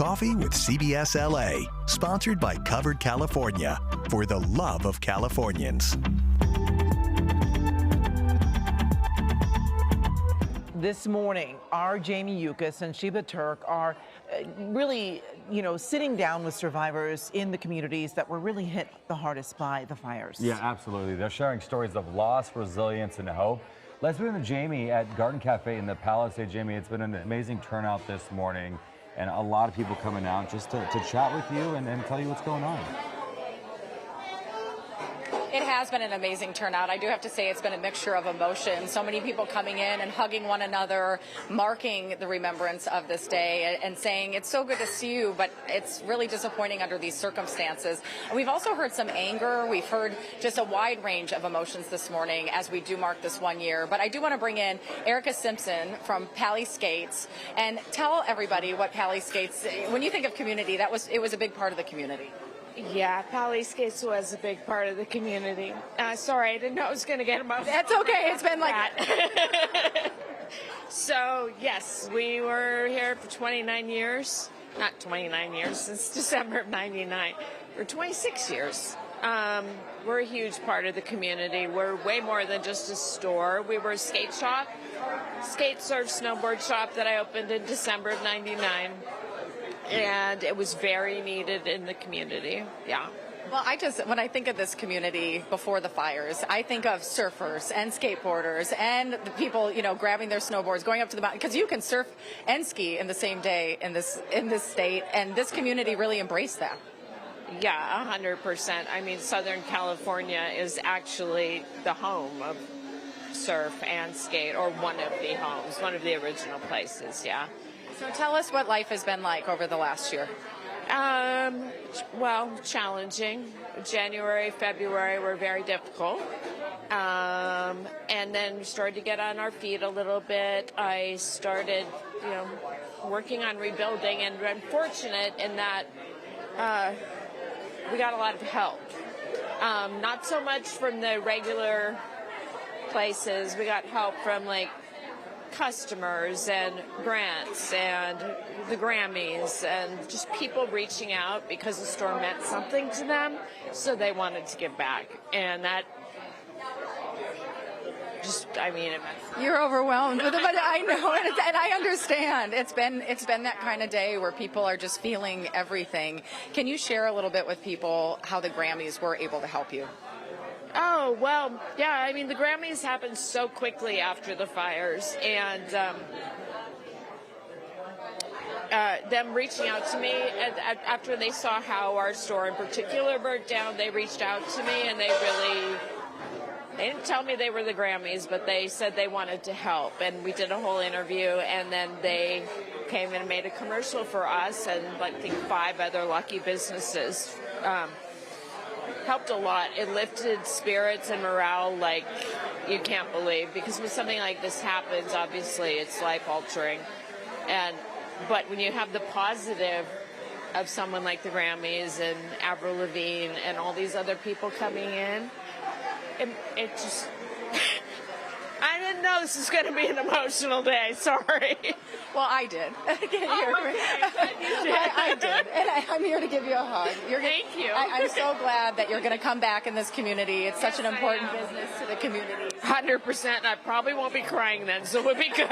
Coffee with CBS LA, sponsored by Covered California, for the love of Californians. This morning, our Jamie Yuccas and Sheba Turk are really, sitting down with survivors in the communities that were really hit the hardest by the fires. Yeah, absolutely. They're sharing stories of loss, resilience, and hope. Let's bring to Jamie at Garden Cafe in the Palisades. Jamie, it's been an amazing turnout this morning, and a lot of people coming out just to chat with you and tell you what's going on. It has been an amazing turnout. I do have to say it's been a mixture of emotions. So many people coming in and hugging one another, marking the remembrance of this day and saying, it's so good to see you, but it's really disappointing under these circumstances. We've also heard some anger. We've heard just a wide range of emotions this morning as we do mark this 1 year. But I do want to bring in Erica Simpson from Palisades and tell everybody what Palisades, when you think of community, it was a big part of the community. Yeah, Palisades was a big part of the community. Sorry, I didn't know I was going to get emotional. That's okay. It's been like that. So, yes, we were here for 29 years. Not 29 years, since December of 99. For 26 years. We're a huge part of the community. We're way more than just a store. We were a skate shop, skate, surf, snowboard shop that I opened in December of 99. And it was very needed in the community. Yeah. Well, when I think of this community before the fires, I think of surfers and skateboarders and the people, grabbing their snowboards, going up to the mountain, because you can surf and ski in the same day in this state, and this community really embraced that. Yeah, 100%. I mean, Southern California is actually the home of surf and skate, or one of the homes, one of the original places, yeah. So tell us what life has been like over the last year. Well, challenging. January, February were very difficult. And then we started to get on our feet a little bit. I started, working on rebuilding, and I'm fortunate in that we got a lot of help. Not so much from the regular places. We got help from customers and grants and the Grammys and just people reaching out because the store meant something to them, so they wanted to give back. And that it meant You're overwhelmed with it, but I know, and I understand. It's been that kind of day where people are just feeling everything. Can you share a little bit with people how the Grammys were able to help you? Oh, well, yeah, I mean, the Grammys happened so quickly after the fires, and them reaching out to me, after they saw how our store in particular burnt down, they reached out to me, and they didn't tell me they were the Grammys, but they said they wanted to help, and we did a whole interview, and then they came in and made a commercial for us, and I think 5 other lucky businesses. Helped a lot. It lifted spirits and morale like you can't believe, because when something like this happens, obviously it's life-altering. But when you have the positive of someone like the Grammys and Avril Lavigne and all these other people coming in, it just... I didn't know this was going to be an emotional day. Sorry. Well, I did. I did. And I'm here to give you a hug. Thank you. I'm so glad that you're going to come back in this community. It's such an important business to the community. 100%. I probably won't be crying then, so we'll be good.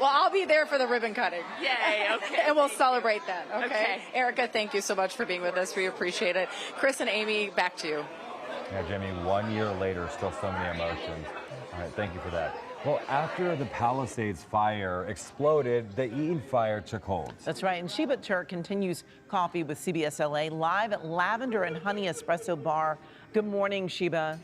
Well, I'll be there for the ribbon cutting. Yay, okay. And we'll celebrate that, Okay. Erica, thank you so much for being with us. We appreciate it. Chris and Amy, back to you. Yeah, Jamie, 1 year later, still so many emotions. All right, thank you for that. Well, after the Palisades fire exploded, the Eaton fire took hold. That's right, and Sheba Turk continues coffee with CBS LA live at Lavender and Honey Espresso Bar. Good morning, Sheba.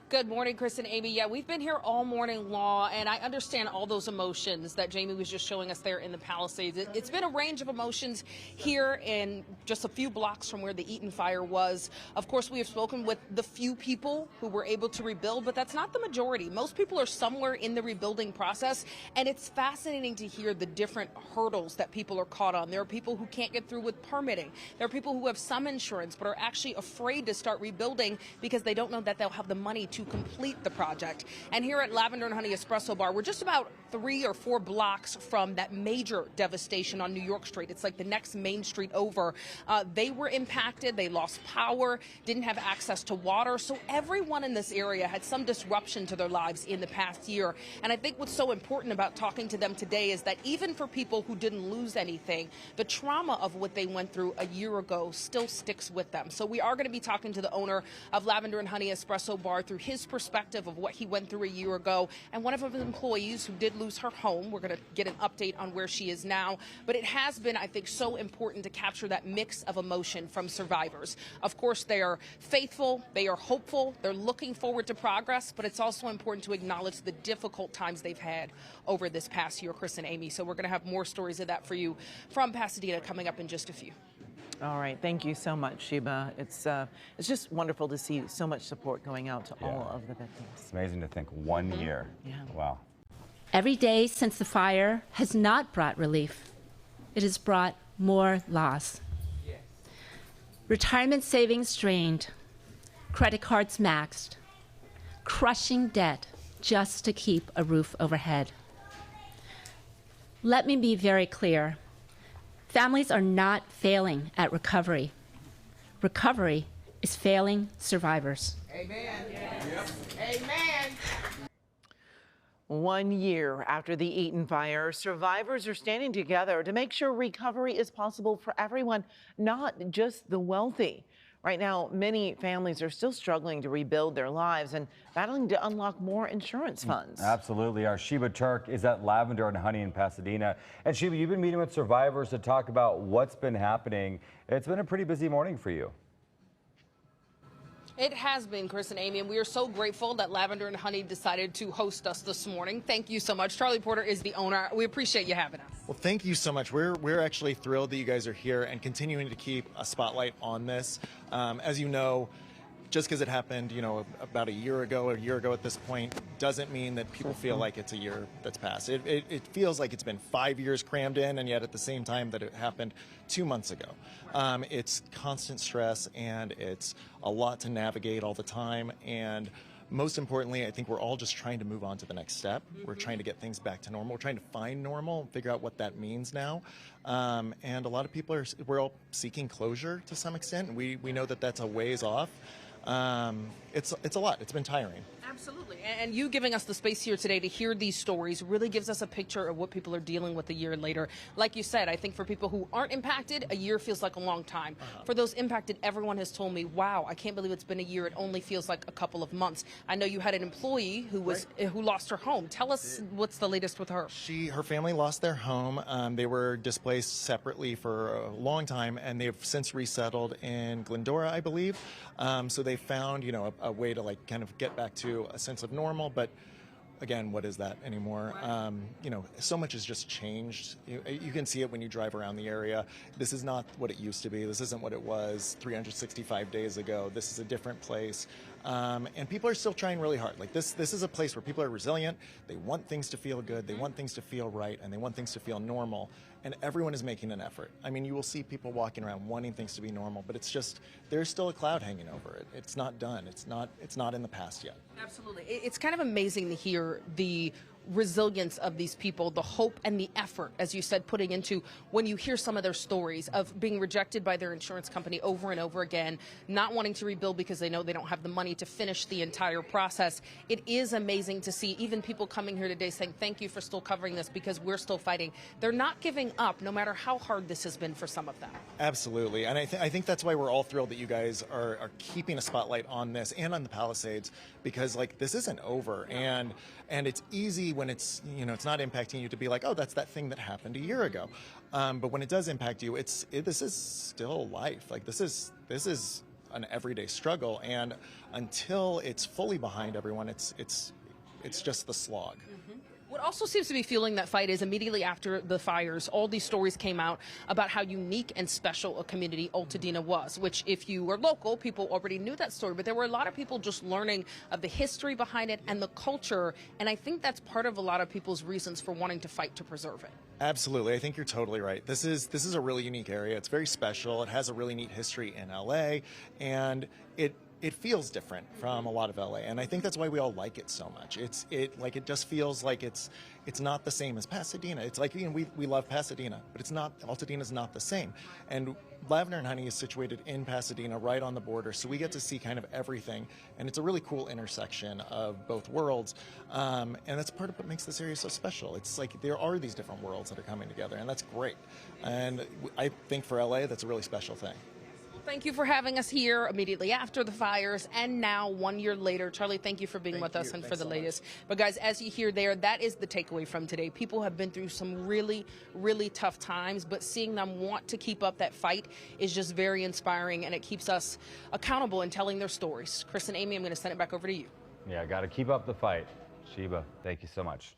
Good morning, Chris and Amy. Yeah, we've been here all morning long, and I understand all those emotions that Jamie was just showing us there in the Palisades. It's been a range of emotions here in just a few blocks from where the Eaton fire was. Of course, we have spoken with the few people who were able to rebuild, but that's not the majority. Most people are somewhere in the rebuilding process, and it's fascinating to hear the different hurdles that people are caught on. There are people who can't get through with permitting. There are people who have some insurance but are actually afraid to start rebuilding because they don't know that they'll have the money to complete the project. And here at Lavender and Honey Espresso Bar, we're just about 3 or 4 blocks from that major devastation on New York Street. It's like the next main street over. They were impacted. They lost power, didn't have access to water. So everyone in this area had some disruption to their lives in the past year. And I think what's so important about talking to them today is that even for people who didn't lose anything, the trauma of what they went through a year ago still sticks with them. So we are going to be talking to the owner of Lavender and Honey Espresso Bar through his perspective of what he went through a year ago, and one of his employees who did lose her home. We're going to get an update on where she is now. But it has been, I think, so important to capture that mix of emotion from survivors. Of course, they are faithful, they are hopeful, they're looking forward to progress, but it's also important to acknowledge the difficult times they've had over this past year, Chris and Amy. So we're going to have more stories of that for you from Pasadena coming up in just a few. All right, thank you so much, Sheba. It's just wonderful to see so much support going out to all of the victims. It's amazing to think 1 year. Yeah. Wow. Every day since the fire has not brought relief. It has brought more loss. Yes. Retirement savings drained, credit cards maxed, crushing debt just to keep a roof overhead. Let me be very clear. Families are not failing at recovery. Recovery is failing survivors. Amen. Yes. Yep. Amen. 1 year after the Eaton fire, survivors are standing together to make sure recovery is possible for everyone, not just the wealthy. Right now, many families are still struggling to rebuild their lives and battling to unlock more insurance funds. Absolutely. Our Sheba Turk is at Lavender and Honey in Pasadena. And Sheba, you've been meeting with survivors to talk about what's been happening. It's been a pretty busy morning for you. It has been, Chris and Amy, and we are so grateful that Lavender and Honey decided to host us this morning. Thank you so much. Charlie Porter is the owner. We appreciate you having us. Well, thank you so much. We're actually thrilled that you guys are here and continuing to keep a spotlight on this. As you know, just because it happened, about a year ago at this point, doesn't mean that people feel like it's a year that's passed. It feels like it's been 5 years crammed in, and yet at the same time that it happened 2 months ago. It's constant stress, and it's a lot to navigate all the time. And most importantly, I think we're all just trying to move on to the next step. We're trying to get things back to normal. We're trying to find normal and figure out what that means now. And a lot of people we're all seeking closure to some extent. We know that that's a ways off. It's a lot. It's been tiring. Absolutely. And you giving us the space here today to hear these stories really gives us a picture of what people are dealing with a year later. Like you said, I think for people who aren't impacted, a year feels like a long time. For those impacted, everyone has told me, wow, I can't believe it's been a year. It only feels like a couple of months. I know you had an employee who lost her home. Tell us what's the latest with her. Her family lost their home. They were displaced separately for a long time, and they've since resettled in Glendora, I believe. So they found, a way to kind of get back to a sense of normal, but again, what is that anymore? So much has just changed. You can see it when you drive around the area. This is not what it used to be. This isn't what it was 365 days ago. This is a different place. And people are still trying really hard. This is a place where people are resilient. They want things to feel good. They want things to feel right, and they want things to feel normal. And everyone is making an effort. I mean, you will see people walking around wanting things to be normal, but it's just, there's still a cloud hanging over it. It's not done. It's not in the past yet. Absolutely. It's kind of amazing to hear the resilience of these people, the hope and the effort, as you said, putting into when you hear some of their stories of being rejected by their insurance company over and over again, not wanting to rebuild because they know they don't have the money to finish the entire process. It is amazing to see even people coming here today saying, thank you for still covering this because we're still fighting. They're not giving up no matter how hard this has been for some of them. Absolutely. And I think that's why we're all thrilled that you guys are keeping a spotlight on this and on the Palisades, because this isn't over. And it's easy when it's not impacting you to be like, oh, that's that thing that happened a year ago. But when it does impact you, this is still life. This is an everyday struggle. And until it's fully behind everyone, it's just the slog. What also seems to be fueling that fight is immediately after the fires, all these stories came out about how unique and special a community Pasadena was, which if you were local, people already knew that story. But there were a lot of people just learning of the history behind it and the culture. And I think that's part of a lot of people's reasons for wanting to fight to preserve it. Absolutely. I think you're totally right. This is a really unique area. It's very special. It has a really neat history in LA. And it it feels different from a lot of LA, and I think that's why we all like it so much. It just feels like it's not the same as Pasadena. It's like, you know, we love Pasadena, but it's not. Altadena's not the same. And Lavender and Honey is situated in Pasadena, right on the border, so we get to see kind of everything, and it's a really cool intersection of both worlds, and that's part of what makes this area so special. It's like there are these different worlds that are coming together, and that's great. And I think for LA, that's a really special thing. Thank you for having us here immediately after the fires and now 1 year later. Charlie, thank you for being with us and for the latest. But guys, as you hear there, that is the takeaway from today. People have been through some really, really tough times, but seeing them want to keep up that fight is just very inspiring, and it keeps us accountable in telling their stories. Chris and Amy, I'm going to send it back over to you. Yeah, got to keep up the fight. Sheba, thank you so much.